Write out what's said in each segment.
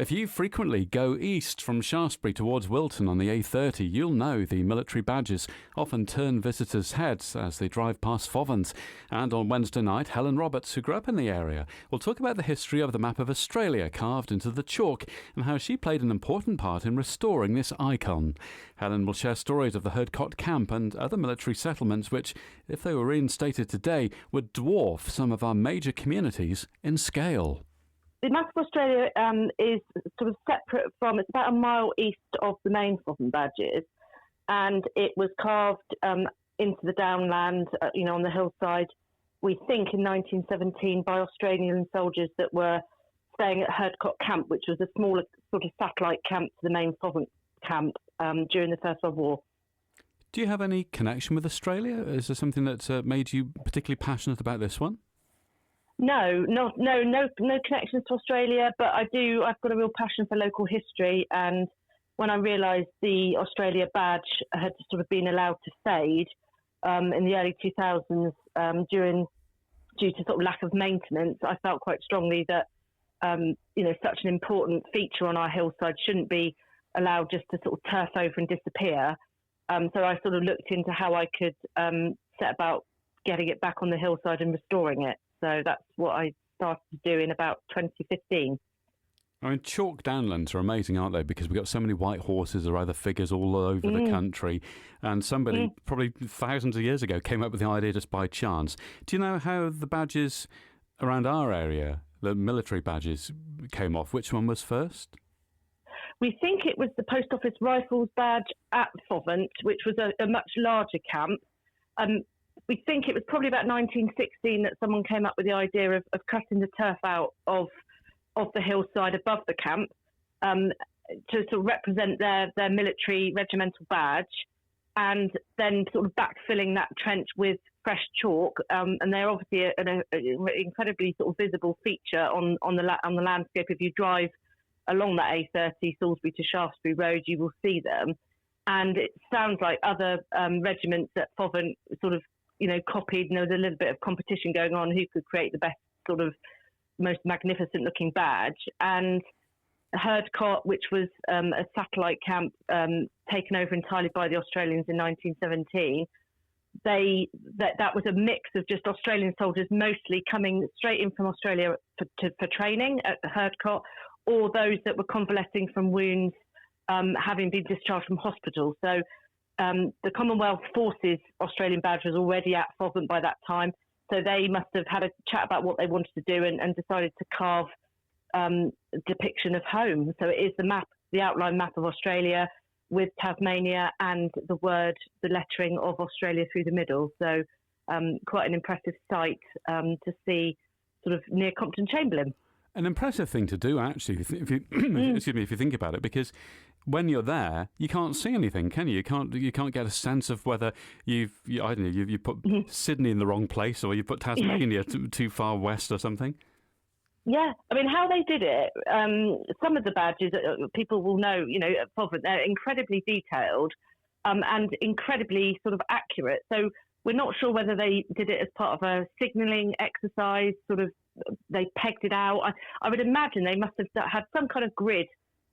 If you frequently go east from Shaftesbury towards Wilton on the A30, you'll know the military badges often turn visitors' heads as they drive past Fovant. And on Wednesday night, Helen Roberts, who grew up in the area, will talk about the history of the map of Australia carved into the chalk and how she played an important part in restoring this icon. Helen will share stories of the Hurdcott Camp and other military settlements which, if they were reinstated today, would dwarf some of our major communities in scale. The map of Australia is sort of separate from, it's about a mile east of the main Fovant badges, and it was carved into the downland, on the hillside, we think in 1917 by Australian soldiers that were staying at Hurdcott Camp, which was a smaller sort of satellite camp to the main Fovant camp during the First World War. Do you have any connection with Australia? Is there something that made you particularly passionate about this one? No connections to Australia, but I've got a real passion for local history. And when I realised the Australia badge had sort of been allowed to fade in the early 2000s due to sort of lack of maintenance, I felt quite strongly that such an important feature on our hillside shouldn't be allowed just to sort of turf over and disappear. So I sort of looked into how I could set about getting it back on the hillside and restoring it. So that's what I started to do in about 2015. I mean, chalk downlands are amazing, aren't they? Because we've got so many white horses or other figures all over the country. And somebody, probably thousands of years ago, came up with the idea just by chance. Do you know how the badges around our area, the military badges, came off? Which one was first? We think it was the Post Office Rifles badge at Fovant, which was a much larger camp. We think it was probably about 1916 that someone came up with the idea of cutting the turf out of the hillside above the camp to sort of represent their military regimental badge, and then sort of backfilling that trench with fresh chalk. And they're obviously an incredibly sort of visible feature on the landscape. If you drive along that A30 Salisbury to Shaftesbury Road, you will see them. And it sounds like other regiments at Fovant sort of copied, and there was a little bit of competition going on who could create the best sort of most magnificent looking badge. And Hurdcott, which was a satellite camp taken over entirely by the Australians in 1917, that was a mix of just Australian soldiers mostly coming straight in from Australia for training at Hurdcott, or those that were convalescing from wounds having been discharged from hospital. So the Commonwealth Forces Australian badge was already at Fovant by that time, so they must have had a chat about what they wanted to do and decided to carve a depiction of home. So it is the outline map of Australia with Tasmania and the lettering of Australia through the middle. So quite an impressive sight to see sort of near Compton Chamberlain. An impressive thing to do, actually, if you if you think about it, because when you're there, you can't see anything, can you? You can't get a sense of whether you put Sydney in the wrong place or you put Tasmania too far west or something. Yeah, I mean, how they did it, some of the badges, people will know, at Fovant, they're incredibly detailed and incredibly sort of accurate. So we're not sure whether they did it as part of a signalling exercise, sort of they pegged it out. I would imagine they must have had some kind of grid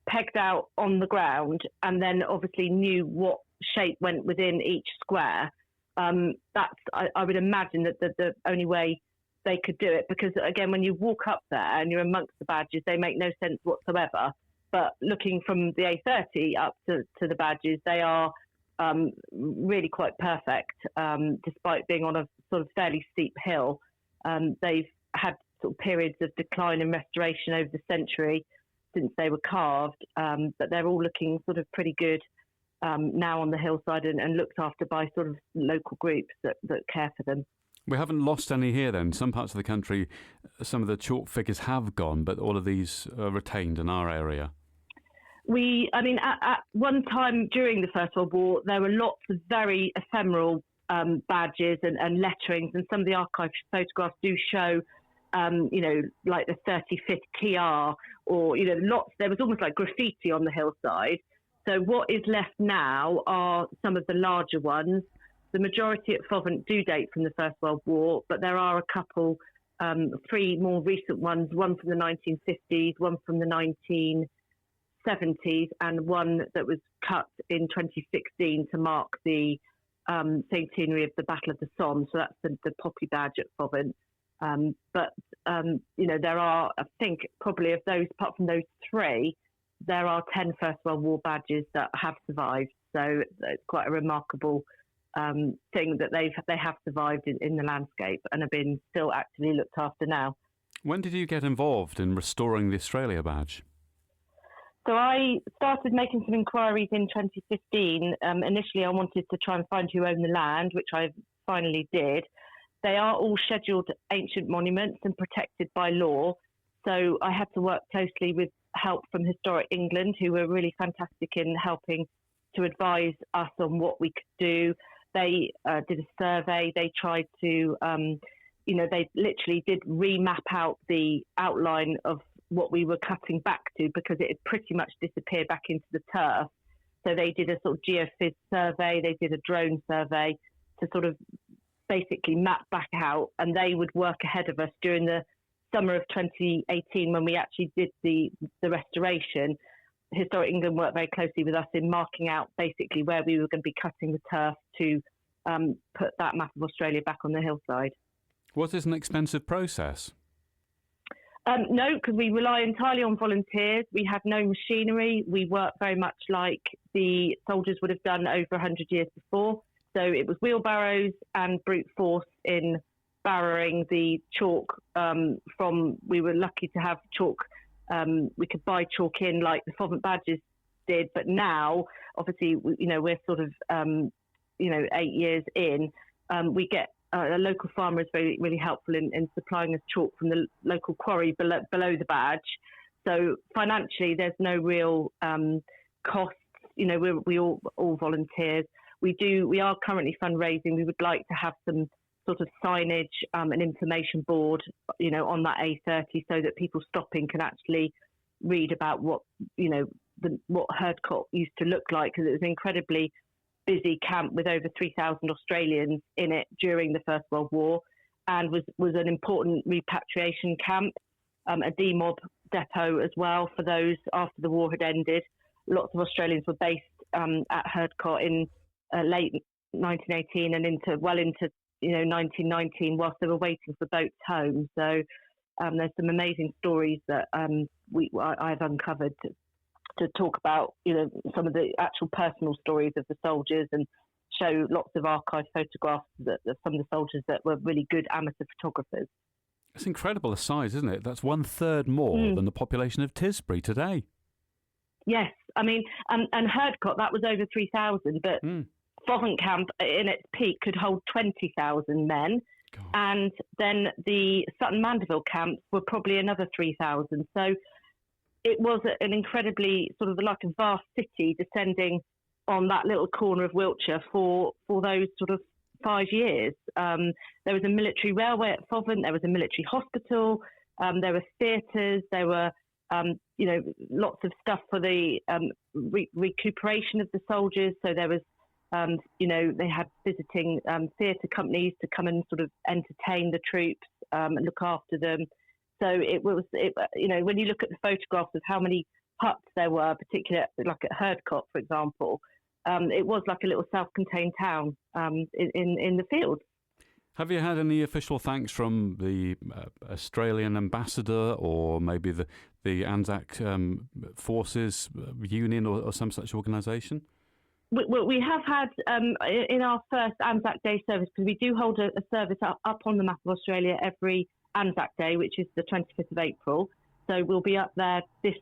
pegged out on the ground and then obviously knew what shape went within each square. I would imagine that the only way they could do it, because again, when you walk up there and you're amongst the badges, they make no sense whatsoever. But looking from the A30 up to the badges, they are really quite perfect, despite being on a sort of fairly steep hill. They've had sort of periods of decline and restoration over the century since they were carved, but they're all looking sort of pretty good now on the hillside and looked after by sort of local groups that care for them. We haven't lost any here then. Some parts of the country, some of the chalk figures have gone, but all of these are retained in our area. At one time during the First World War, there were lots of very ephemeral badges and letterings, and some of the archive photographs do show, like the 35th TR, or, lots. There was almost like graffiti on the hillside. So what is left now are some of the larger ones. The majority at Fovant do date from the First World War, but there are a couple, three more recent ones, one from the 1950s, one from the 70s, and one that was cut in 2016 to mark the centenary of the Battle of the Somme. So that's the poppy badge at Fovant. There are, I think, probably of those, apart from those three, there are 10 First World War badges that have survived. So it's quite a remarkable thing that they have survived in the landscape and have been still actively looked after now. When did you get involved in restoring the Australia badge? So I started making some inquiries in 2015. Initially, I wanted to try and find who owned the land, which I finally did. They are all scheduled ancient monuments and protected by law. So I had to work closely with help from Historic England, who were really fantastic in helping to advise us on what we could do. They did a survey. They tried to, they literally did remap out the outline of what we were cutting back to, because it had pretty much disappeared back into the turf. So they did a sort of geophys survey. They did a drone survey to sort of basically map back out, and they would work ahead of us during the summer of 2018 when we actually did the restoration. Historic England worked very closely with us in marking out basically where we were going to be cutting the turf to put that map of Australia back on the hillside. Was this an expensive process? No, because we rely entirely on volunteers. We have no machinery. We work very much like the soldiers would have done over 100 years before. So it was wheelbarrows and brute force in barrowing the chalk we were lucky to have chalk. We could buy chalk in like the Fovant badges did, but now obviously we're sort of 8 years in. We get a local farmer is really helpful in supplying us chalk from the local quarry below the badge. So financially, there's no real costs. We all volunteers. We are currently fundraising. We would like to have some sort of signage and information board, on that A30, so that people stopping can actually read about what Hurdcott used to look like, because it was an incredibly busy camp with over 3,000 Australians in it during the First World War, and was an important repatriation camp, a demob depot as well for those after the war had ended. Lots of Australians were based at Hurdcott in late 1918 and into 1919, whilst they were waiting for boats home. So there's some amazing stories that I've uncovered to talk about, some of the actual personal stories of the soldiers, and show lots of archive photographs of some of the soldiers that were really good amateur photographers. It's incredible the size, isn't it? That's 1/3 more than the population of Salisbury today. Yes, I mean, and Hurdcott, that was over 3,000, but Fovant Camp in its peak could hold 20,000 men. God. And then the Sutton Mandeville camps were probably another 3,000. So it was an incredibly sort of like a vast city descending on that little corner of Wiltshire for those sort of 5 years. There was a military railway at Fovant. There was a military hospital. There were theatres. There were lots of stuff for the recuperation of the soldiers. So there was, they had visiting theatre companies to come and sort of entertain the troops and look after them. So when you look at the photographs of how many huts there were, particularly like at Hurdcott, for example, it was like a little self-contained town in the fields. Have you had any official thanks from the Australian ambassador, or maybe the Anzac Forces Union or some such organisation? We have had in our first Anzac Day service, because we do hold a service up on the map of Australia every Anzac Day, which is the 25th of April. So we'll be up there this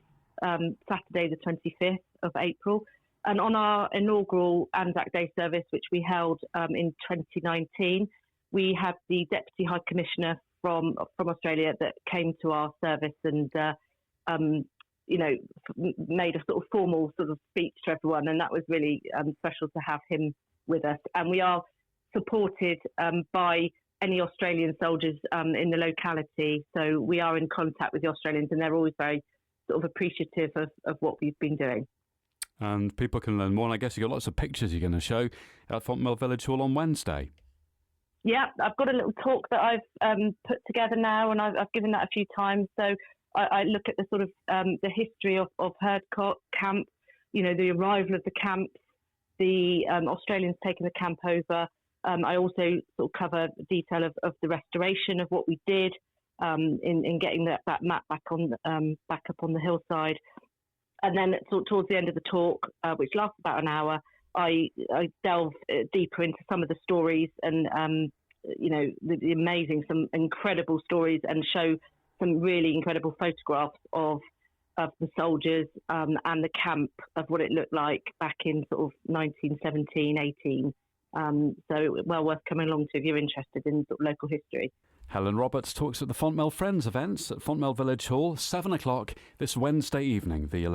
Saturday, the 25th of April. And on our inaugural Anzac Day service, which we held in 2019, we had the Deputy High Commissioner from Australia that came to our service and, made a sort of formal sort of speech to everyone. And that was really special to have him with us. And we are supported by any Australian soldiers in the locality. So we are in contact with the Australians, and they're always very sort of appreciative of what we've been doing. And people can learn more. And I guess you've got lots of pictures you're going to show at Fontmell Village Hall on Wednesday. Yeah, I've got a little talk that I've put together now, and I've given that a few times. So I look at the sort of the history of Hurdcott Camp, the arrival of the camps, the Australians taking the camp over. I also sort of cover the detail of the restoration of what we did in getting that map back up on the hillside. And then towards the end of the talk, which lasts about an hour, I delve deeper into some of the stories and, the amazing, some incredible stories, and show some really incredible photographs of the soldiers and the camp, of what it looked like back in sort of 1917, 18. So well worth coming along to if you're interested in sort of local history. Helen Roberts talks at the Fontmell Friends events at Fontmell Village Hall, 7 o'clock this Wednesday evening, the